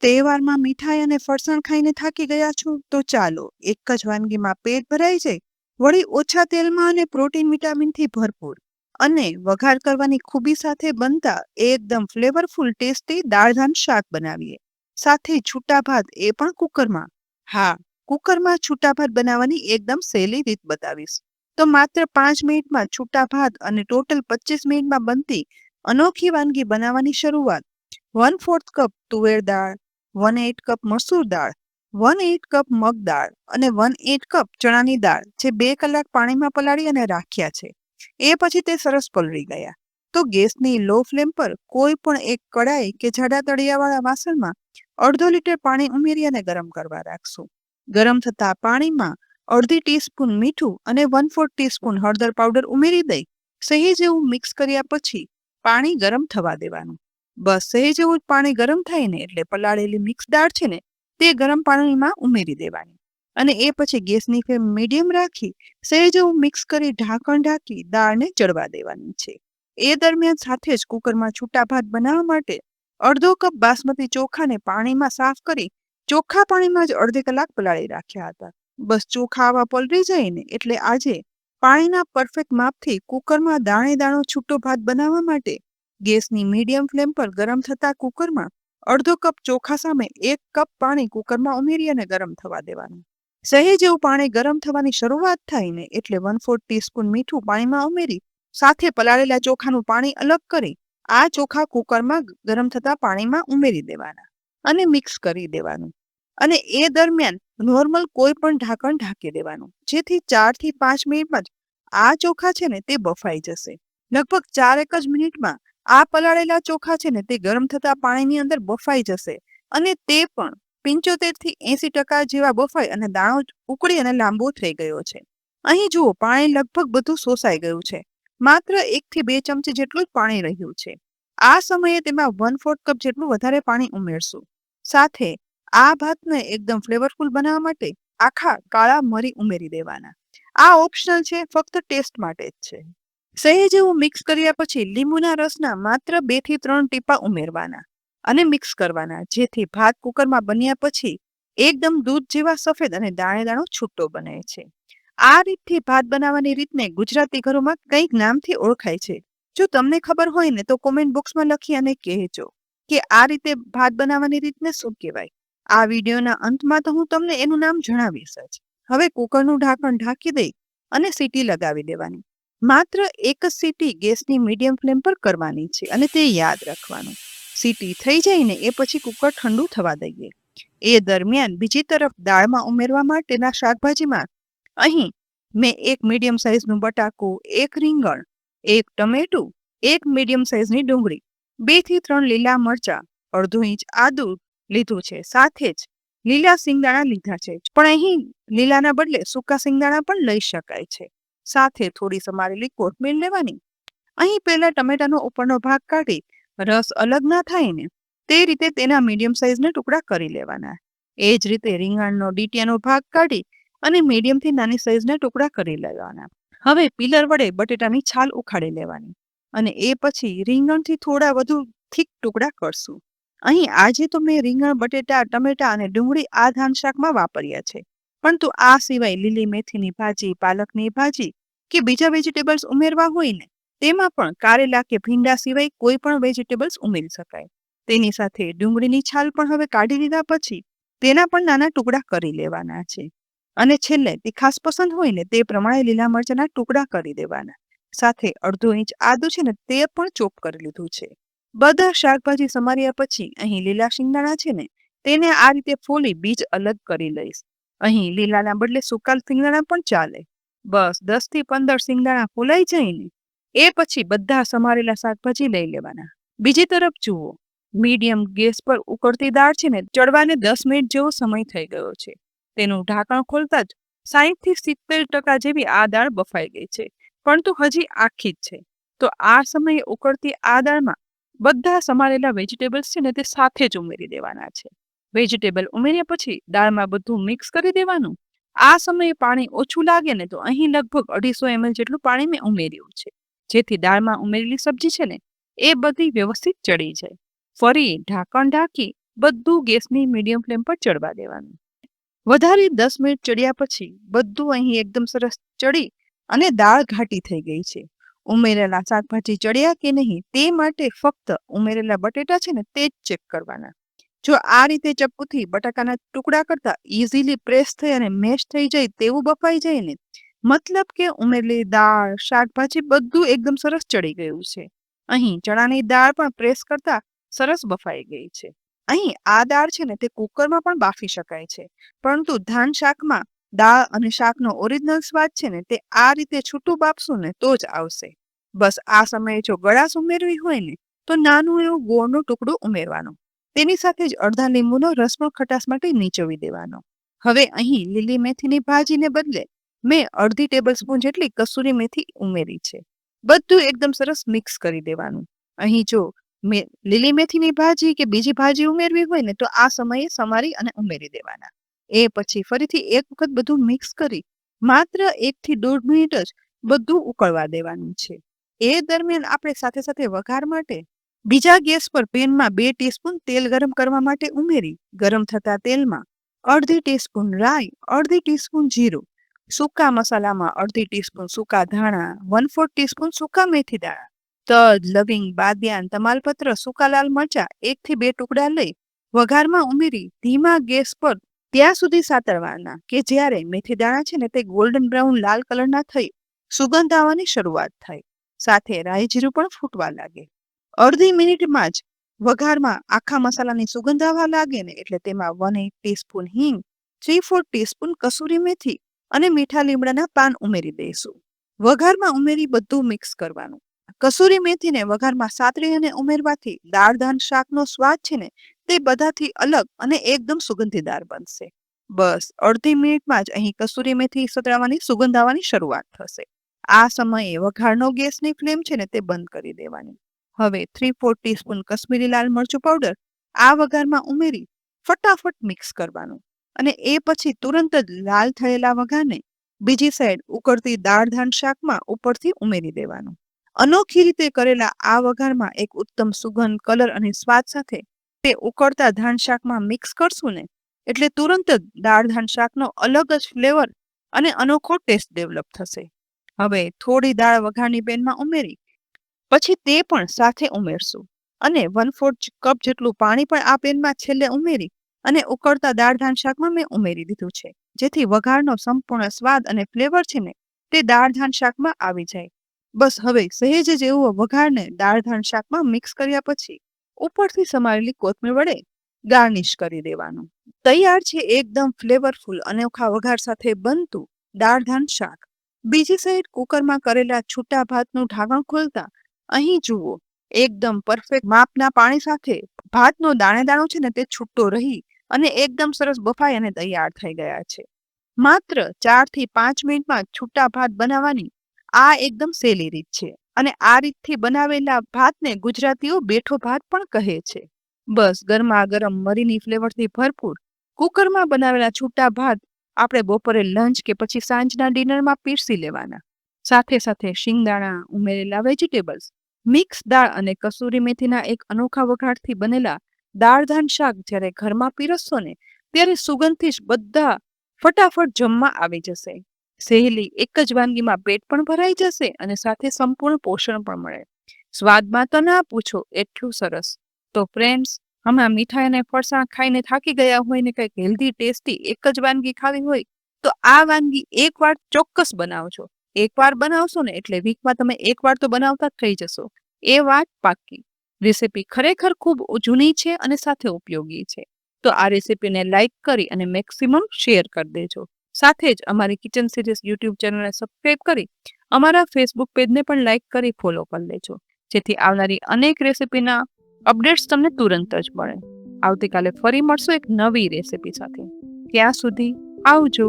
તહેવારમાં મીઠાઈ અને ફરસાણ ખાઈને થાકી ગયા છો તો ચાલો એક જ વાનગીમાં પેટ ભરાઈ જાય, વળી ઓછા તેલમાં અને પ્રોટીન વિટામિનથી ભરપૂર અને વઘાર કરવાની ખૂબી સાથે બનતા એકદમ ફ્લેવરફુલ ટેસ્ટી દાળ-ધાન શાક બનાવીએ. સાથે છૂટા ભાત, એ પણ કુકરમાં. હા, કુકરમાં છૂટા ભાત બનાવવાની એકદમ સહેલી રીત બતાવીશ. તો માત્ર 5 મિનિટમાં છૂટા ભાત અને ટોટલ 25 મિનિટમાં બનતી અનોખી વાનગી બનાવવાની શરૂઆત. 1/4 કપ તુવેર દાળ, 1/8 કપ મસૂર દાળ, 1/8 કપ મગ દાળ અને 1/8 કપ ચણાની દાળ જે 2 કલાક પાણીમાં પલાળી અને રાખ્યા છે. એ પછી તે સરસ પલળી ગયા તો ગેસની લો ફ્લેમ પર કોઈ પણ એક કડાઈ કે જાડા તળિયાવાળા વાસણમાં 1/2 લીટર પાણી ઉમેરી અને ગરમ કરવા રાખશું. ગરમ થતા પાણીમાં 1/2 ટીસ્પૂન મીઠું અને 1/4 ટીસ્પૂન હળદર પાવડર ઉમેરી દઈ સહેજ એવું મિક્સ કર્યા પછી પાણી ગરમ થવા દેવાનું. બસ સહેજ એવું પાણી ગરમ થાય ને એટલે પલાળેલી મિક્સ દાળ છે ને તે ગરમ પાણીમાં ઉમેરી દેવાની અને એ પછી ગેસની ફ્લેમ મીડિયમ રાખી સહેજ એવું મિક્સ કરી ઢાંકણ ઢાંકી દાળને ચડવા દેવાની છે. એ દરમિયાન સાથે જ કુકરમાં છૂટા ભાત બનાવવા માટે 1/2 કપ બાસમતી ચોખાને પાણીમાં સાફ કરી ચોખ્ખા પાણીમાં જ અડધી કલાક પલાળી રાખ્યા હતા. બસ ચોખા આવા પલળી જાય ને એટલે આજે પાણીના પરફેક્ટ માપથી કુકરમાં દાણે દાણો છૂટો ભાત બનાવવા માટે ગેસની મીડિયમ ફ્લેમ પર ગરમ થતા કુકરમાં 1/2 કપ ચોખા સામે 1 કપ પાણી કુકરમાં ઉમેરી અને ગરમ થવા દેવાનું. સહેજ એવું પાણી ગરમ થવાની શરૂઆત થાય ને એટલે 1/4 ટીસ્પૂન મીઠું પાણીમાં ઉમેરી સાથે પલાળેલા ચોખાનું પાણી અલગ કરી આ ચોખા કુકરમાં ગરમ થતા પાણીમાં ઉમેરી દેવાના અને મિક્સ કરી દેવાનું. અને એ દરમિયાન નોર્મલ કોઈ પણ ઢાંકણ ઢાંકી દેવાનું જેથી 4 થી 5 મિનિટમાં જ આ ચોખા છે ને તે બફાઈ જશે. લગભગ 4 જ મિનિટમાં આ પલાળેલા ચોખા છે ને તે ગરમ થતા પાણીની અંદર બફાઈ જશે અને તે પણ 75 થી 80% જેવા બફાઈ અને દાણો ઉકળી અને લાંબો થઈ ગયો છે. અહીં જુઓ પાણી લગભગ બધું શોષાઈ ગયું છે. માત્ર 1 થી 2 ચમચી જેટલું જ પાણી રહ્યું છે. આ સમયે તેમાં 1/4 કપ જેટલું વધારે પાણી ઉમેરશું. સાથે આ ભાતને એકદમ ફ્લેવરફુલ બનાવવા માટે આખા કાળા મરી ઉમેરી દેવાના. આ ઓપ્શનલ છે, ફક્ત ટેસ્ટ માટે જ છે. સહેજ એવું મિક્સ કર્યા પછી લીંબુના રસના માત્ર 2 થી 3 ટીપા ઉમેરવાના અને મિક્સ કરવાના જેથી ભાત કુકરમાં બન્યા પછી એકદમ દૂધ જેવા સફેદ અને દાણે દાણો છૂટો બને છે. આ રીતથી ભાત બનાવવાની રીતને ગુજરાતી ઘરોમાં કંઈક નામથી ઓળખાય છે. જો તમને ખબર હોય ને તો કોમેન્ટ બોક્સમાં લખી અને કહેજો કે આ રીતે ભાત બનાવવાની રીતને શું કહેવાય. આ વિડીયોના અંતમાં તો હું તમને એનું નામ જણાવીશ જ. હવે કુકરનું ઢાંકણ ઢાંકી દઈ અને સીટી લગાવી દેવાની. માત્ર એક જ સીટી ગેસની મીડિયમ ફ્લેમ પર કરવાની છે અને તે યાદ રાખવાનું. સીટી થઈ જાય ને એ પછી કુકર ઠંડુ થવા દઈએ. એ દરમિયાન બીજી તરફ દાળમાં ઉમેરવા માટેના શાકભાજીમાં અહીં મેં એક મીડિયમ સાઇઝનું બટાકું, 1 રીંગણ, 1 ટમેટું, 1 મીડિયમ સાઇઝની ડુંગળી, 2 થી 3 લીલા મરચાં, 1/2 ઇંચ આદુ લીધું છે. સાથે જ લીલા સિંગદાણા લીધા છે. પણ અહીં લીલાના બદલે સૂકા સિંગદાણા પણ લઈ શકાય છે. સાથે થોડી સમારેલી કોથમીર લેવાની. અહીં પહેલા ટમેટાનો ઉપરનો ભાગ કાઢી રસ અલગ ના થાય ને તે રીતે તેના મીડિયમ સાઇઝના ટુકડા કરી લેવાના. એ જ રીતે રીંગણનો ડીટીયાનો ભાગ કાઢી અને મીડિયમથી નાની સાઇઝના ટુકડા કરી લેવાના. હવે પીલર વડે બટેટાની છાલ ઉખાડી લેવાની અને એ પછી રીંગણથી થોડા વધુ થીક ટુકડા કરશું. અહીં આજે તો મેં રીંગણ, બટેટા, ટમેટા અને ડુંગળી આ ધાન શાકમાં વાપર્યા છે. પરંતુ આ સિવાય લીલી મેથીની ભાજી, પાલકની ભાજી કે બીજા વેજીટેબલ્સ ઉમેરવા હોય ને તેમાં પણ કારેલા કે ભીંડા સિવાય કોઈ પણ વેજીટેબલ્સ ઉમેરી શકાય. તેની સાથે ડુંગળીની છાલ પણ હવે કાઢી લીધા પછી તેના પણ નાના ટુકડા કરી લેવાના છે. અને છેલ્લે તીખાસ પસંદ હોય ને તે પ્રમાણે લીલા મરચાંના ટુકડા કરી દેવાના. સાથે 1/2 ઇંચ આદુ છે ને તે પણ ચોપ કરી લીધું છે. બધા શાકભાજી સમાર્યા પછી અહીં લીલા શિંગદાણા છે ને તેને આ રીતે ફોલી બીજ અલગ કરી લઈશ. અહીં લીલાના બદલે સૂકા શિંગદાણા પણ ચાલે. બસ 10 થી 15 શિંગદાણા ફોલાઈ જાય ને એ પછી બધા સમારેલા શાકભાજી લઈ લેવાના. બીજી તરફ જુઓ મીડિયમ ગેસ પર ઉકળતી દાળ છે ને ચડવાને 10 મિનિટ જેવો સમય થઈ ગયો છે. તેનું ઢાંકણ ખોલતા જ 60 થી 70% જેવી આ દાળ બફાઈ ગઈ છે, પરંતુ હજી આખી જ છે. તો આ સમયે ઉકળતી આ દાળમાં બધા સમારેલા વેજીટેબલ્સ છે ને તે સાથે જ ઉમેરી દેવાના છે. વેજીટેબલ ઉમેર્યા પછી દાળમાં બધું મિક્સ કરી દેવાનું. આ સમયે પાણી ઓછું લાગે ને તો અહીં લગભગ 250 ml જેટલું પાણી મેં ઉમેર્યું છે જેથી દાળમાં ઉમેરેલી સબ્જી છે ને એ બધી વ્યવસ્થિત ચડી જાય. ફરી ઢાંકણ ઢાંકી બધું ગેસની મીડિયમ ફ્લેમ પર ચડવા દેવાનું. વધારે 10 મિનિટ ચડ્યા પછી બધું અહીં એકદમ સરસ ચડી અને દાળ ઘાટી થઈ ગઈ છે. ઉમેરેલા શાકભાજી ચડ્યા કે નહીં તે માટે ફક્ત ઉમેરેલા બટેટા છે ને તે જ ચેક કરવાના. જો આ રીતે ચપ્પુથી બટાકાના ટુકડા કરતા ઇઝીલી પ્રેસ થઈ અને મેશ થઈ જાય તેવું બફાઈ જાય ને, મતલબ કે ઉમેરેલી દાળ, શાકભાજી બધું એકદમ સરસ ચડી ગયું છે. અહીં ચણાની દાળ પણ પ્રેસ કરતા સરસ બફાઈ ગઈ છે. અહીં આ દાળ છે ને તે કુકરમાં પણ બાફી શકાય છે, પરંતુ ધાન શાકમાં દાળ અને શાકનો ઓરિજિનલ સ્વાદ છે ને તે આ રીતે છૂટું બાફશું ને તો જ આવશે. બસ આ સમયે જો ગળાશ ઉમેરવી હોય ને તો નાનું એવું ગોળનું ટુકડું ઉમેરવાનું. તેની સાથે જ અડધા લીંબુનો રસ પણ ખટાશ માટે નીચોવી દેવાનો. હવે અહીં લીલી મેથીની ભાજીને બદલે મેં અડધી ટેબલ સ્પૂન જેટલી કસૂરી મેથી ઉમેરી છે. બધું એકદમ સરસ મિક્સ કરી દેવાનું. અહીં જો લીલી મેથીની ભાજી કે બીજી ભાજી ઉમેરવી હોય ને તો આ સમયે સમારી અને ઉમેરી દેવાના. એ પછી ફરીથી એક વખત બધું મિક્સ કરી માત્ર 1 થી 1.5 મિનિટ જ બધું ઉકળવા દેવાનું છે. એ દરમિયાન આપણે સાથે સાથે વઘાર માટે બીજા ગેસ પર પેનમાં 2 ટીસ્પૂન તેલ ગરમ કરવા માટે ઉમેરી ગરમ થતા તેલમાં અડધી ટીસ્પૂન રાઈ, અડધી ટીસ્પૂન જીરું, સૂકા મસાલામાં અડધી ટીસ્પૂન સૂકા ધાણા, 1/4 ટીસ્પૂન સૂકા મેથી દાણા, તજ, લવિંગ, બાદિયાન, તમાલપત્ર, સૂકા લાલ મરચા 1 થી 2 ટુકડા લઈ વઘારમાં ઉમેરી ધીમા ગેસ પર ત્યાં સુધી સાતળવાના કે જ્યારે મેથી દાણા છે ને તે ગોલ્ડન બ્રાઉન લાલ કલરના થઈ સુગંધ આવવાની શરૂઆત થાય. સાથે રાઈ જીરું પણ ફૂટવા લાગે. અડધી મિનિટમાં જ વઘારમાં આખા મસાલાની સુગંધ આવવા લાગે ને એટલે તેમાં 1/8 ટીસ્પૂન હિંગ, 3/4 ટીસ્પૂન કસૂરી મેથી અને મીઠા લીમડાના પાન ઉમેરી દઈશું. વઘારમાં ઉમેરી બધું મિક્સ કરવાનું. કસૂરી મેથીને વઘારમાં સાતળી અને ઉમેરવાથી દાળ ધાન શાકનો સ્વાદ છે ને તે બધાથી અલગ અને એકદમ સુગંધીદાર બનશે. બસ અડધી મિનિટમાં જ અહીં કસૂરી મેથી સતળાવાની સુગંધ આવવાની શરૂઆત થશે. આ સમયે વઘારનો ગેસની ફ્લેમ છે ને તે બંધ કરી દેવાની. હવે 3/4 ટીસ્પૂન કશ્મીરી લાલ મરચું પાવડર આ વઘારમાં ઉમેરી ફટાફટ મિક્સ કરવાનું અને એ પછી તુરંત જ લાલ થયેલા વઘારને બીજી સાઈડ ઉકળતી દાળ ધાન શાકમાં ઉપરથી ઉમેરી દેવાનું. અનોખી રીતે કરેલા આ વઘારમાં એક ઉત્તમ સુગંધ, કલર અને સ્વાદ સાથે તે ઉકળતા ધાન શાકમાં મિક્સ કરશું ને એટલે તુરંત જ દાળ ધાન શાકનો અલગ જ ફ્લેવર અને અનોખો ટેસ્ટ ડેવલપ થશે. હવે થોડી દાળ વઘારની પેનમાં ઉમેરી પછી તે પણ સાથે ઉમેરશું અને 1/4 કપ જેટલું પાણી પણ આ પેનમાં છેલ્લે ઉમેરી અને ઉકળતા દાળ ધાન શાકમાં મેં ઉમેરી દીધું છે, જેથી વઘારનો સંપૂર્ણ સ્વાદ અને ફ્લેવર છે ને તે દાળ ધાન શાકમાં આવી જાય. બસ હવે સહેજ જ એવું વઘારને દાળ ધાન શાકમાં મિક્સ કર્યા પછી ઉપરથી સમારેલી કોથમીર વડે ગાર્નિશ કરી દેવાનું. તૈયાર છે એકદમ ફ્લેવરફુલ અનોખા વઘાર સાથે બનતું દાળ ધાન શાક. બીજી સાઈડ કુકરમાં કરેલા છૂટા ભાતનું ઢાંકણ ખોલતા અહીં જુઓ એકદમ પરફેક્ટ માપના પાણી સાથે ભાતનો દાણે દાણો છે ને તે છૂટો રહી અને એકદમ સરસ બફાઈ અને તૈયાર થઈ ગયા છે. માત્ર 4 થી 5 મિનિટમાં છૂટા ભાત બનાવવાની આ એકદમ સહેલી રીત છે અને આ રીતથી બનાવેલા ભાતને ગુજરાતીઓ બેઠો ભાત પણ કહે છે. બસ ગરમા ગરમ મરીની ફ્લેવરથી ભરપૂર કુકરમાં બનાવેલા છૂટા ભાત આપણે બપોરે લંચ કે પછી સાંજના ડિનરમાં પીરસી લેવાના. સાથે સાથે શિંગદાણા, ઉમેરેલા વેજીટેબલ્સ, મિક્સ દાળ અને કસૂરી મેથીના એક અનોખા વઘારથી બનેલા દાળ ધાન શાક જ્યારે ઘરમાં પીરસશો ને ત્યારે સુગંધથી જ બધા ફટાફટ જમવા આવી જશે. સહેલી એક જ વાનગીમાં પેટ પણ ભરાઈ જશે અને સાથે સંપૂર્ણ પોષણ પણ મળે. સ્વાદમાં તો ના પૂછો એટલું સરસ. તો ફ્રેન્ડ્સ, હમણાં મીઠાઈ અને ફરસાણ ખાઈને થાકી ગયા હોય ને કંઈક હેલ્ધી ટેસ્ટી એક જ વાનગી ખાવી હોય તો આ વાનગી એકવાર ચોક્કસ બનાવજો. એકવાર બનાવશો ને એટલે વીકમાં તમે એકવાર તો બનાવતા જ થઈ જશો, એ વાત પાક્કી. રેસીપી ખરેખર ખૂબ જૂની છે અને સાથે ઉપયોગી છે. તો આ રેસીપીને લાઈક કરી અને મેક્સિમમ શેર કરી દેજો. સાથે જ અમારી કિચન સિરીઝ યુટ્યુબ ચેનલને સબસ્ક્રાઇબ કરી અમારા ફેસબુક પેજને પણ લાઈક કરી ફોલો કરી લેજો, જેથી આવનારી અનેક રેસીપીના અપડેટ્સ તમને તુરંત જ મળે. આવતીકાલે ફરી મળશું એક નવી રેસીપી સાથે. ત્યાં સુધી આવજો.